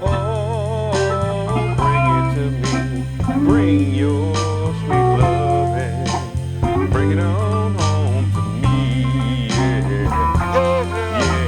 Oh, bring it to me. Bring your sweet loving. Bring it on home to me. Yeah, yeah, yeah.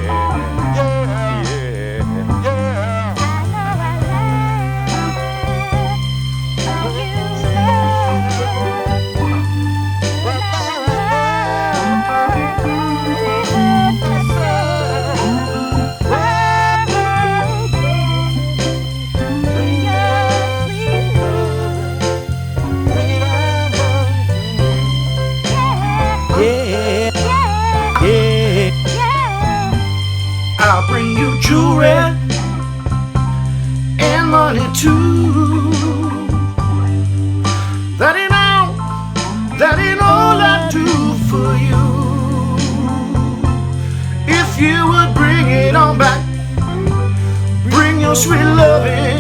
Yeah, yeah, I'll bring you jewelry and money too. That ain't all I do for you. If you would bring it on back, bring your sweet loving.